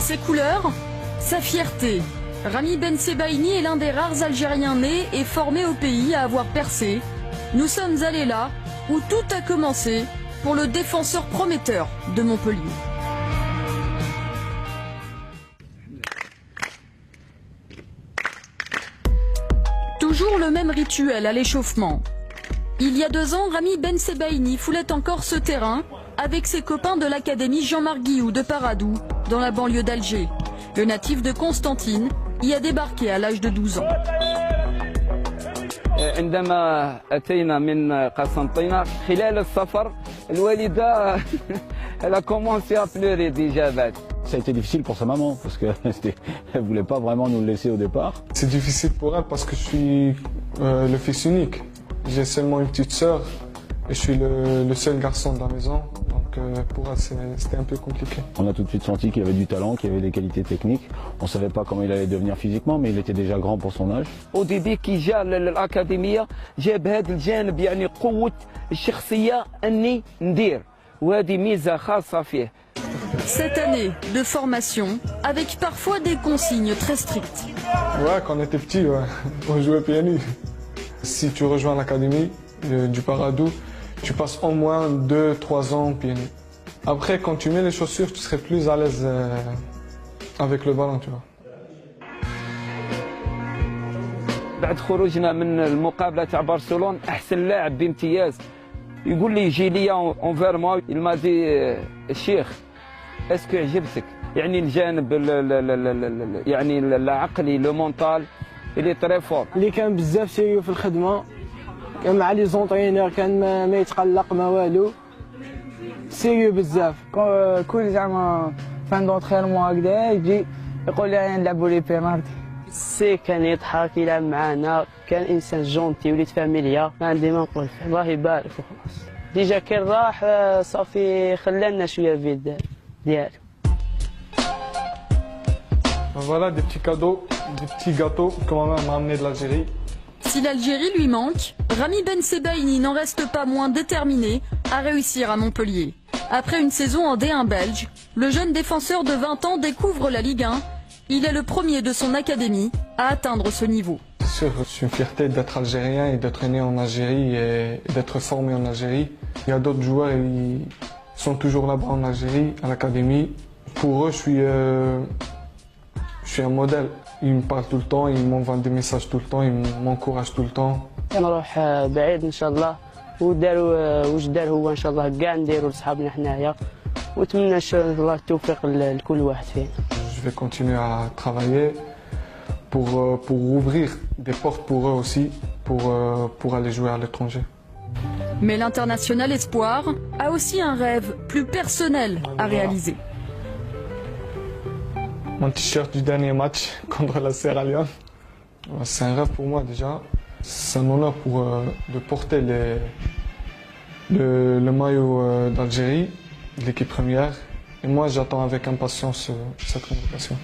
Ses couleurs, sa fierté. Ramy Bensebaini est l'un des rares Algériens nés et formés au pays à avoir percé. Nous sommes allés là où tout a commencé pour le défenseur prometteur de Montpellier. Toujours le même rituel à l'échauffement. Il y a 2 ans, Ramy Bensebaini foulait encore ce terrain avec ses copains de l'académie Jean-Marc Guillou de Paradou, dans la banlieue d'Alger. Le natif de Constantine y a débarqué à l'âge de 12 ans. عندما أتينا من قسنطينة خلال السفر الوالدة elle a commencé à pleurer déjà. Ça a été difficile pour sa maman parce qu'elle ne voulait pas vraiment nous le laisser au départ. C'est difficile pour elle parce que je suis le fils unique. J'ai seulement une petite sœur et je suis le seul garçon de la maison. Donc pour elle c'était un peu compliqué. On a tout de suite senti qu'il avait du talent, qu'il avait des qualités techniques. On ne savait pas comment il allait devenir physiquement, mais il était déjà grand pour son âge. Au début كي جا للأكاديمية جاب هذا الجانب يعني قوة الشخصية أني ندير وهذه ميزة خاصة فيه. Cette année de formation, avec parfois des consignes très strictes. Ouais, quand on était petit, ouais, on jouait PNU. Si tu rejoins l'académie du Paradou, tu passes au moins 2-3 ans PNU. Après, quand tu mets les chaussures, tu serais plus à l'aise avec le ballon, tu vois. بعد خروجنا من المقابلة تاع برشلونة أحسن لاعب بامتياز يقول لي يجي لي اونفير موا المادي الشيخ اسكو عجبتك يعني الجانب يعني العقلي لو مونتال اللي تري فور اللي كان بزاف سيريو في الخدمه كان مع لي زونطرينور كان ما يتقلق ما والو سيريو بزاف كل زعما فان دونترينمون هكذا يجي يقول لي نلعبوا لي بينالتي سي كان يضحك يلعب معانا كان انسان جونتي وليد فاميليا ما عندي ما نقول الله يبارك وخلاص ديجا كي راح صافي خلانا شويه فيد ديالو. Voilà des petits cadeaux, des petits gâteaux que ma mère m'a amené de l'Algérie. Si l'Algérie lui manque, Ramy Bensebaini n'en reste pas moins déterminé à réussir à Montpellier. Après une saison en D1 belge, le jeune défenseur de 20 ans découvre la Ligue 1. Il est le premier de son académie à atteindre ce niveau. C'est une fierté d'être algérien et d'être né en Algérie et d'être formé en Algérie. Il y a d'autres joueurs qui sont toujours là-bas en Algérie, à l'académie. Pour eux, je suis un modèle. Ils me parlent tout le temps, ils m'envoient des messages tout le temps, ils m'encouragent tout le temps. نروح بعيد ان شاء الله وداروا واش دار هو ان شاء الله كاع نديروا لصحابنا حنايا ونتمنى ان شاء الله التوفيق لكل واحد فينا. Je vais continuer à travailler pour ouvrir des portes pour eux aussi, pour aller jouer à l'étranger. Mais l'international espoir a aussi un rêve plus personnel à réaliser. Mon t-shirt du dernier match contre la Sierra Leone, c'est un rêve pour moi déjà. C'est un honneur de porter le maillot d'Algérie, de l'équipe première. Et moi j'attends avec impatience cette convocation.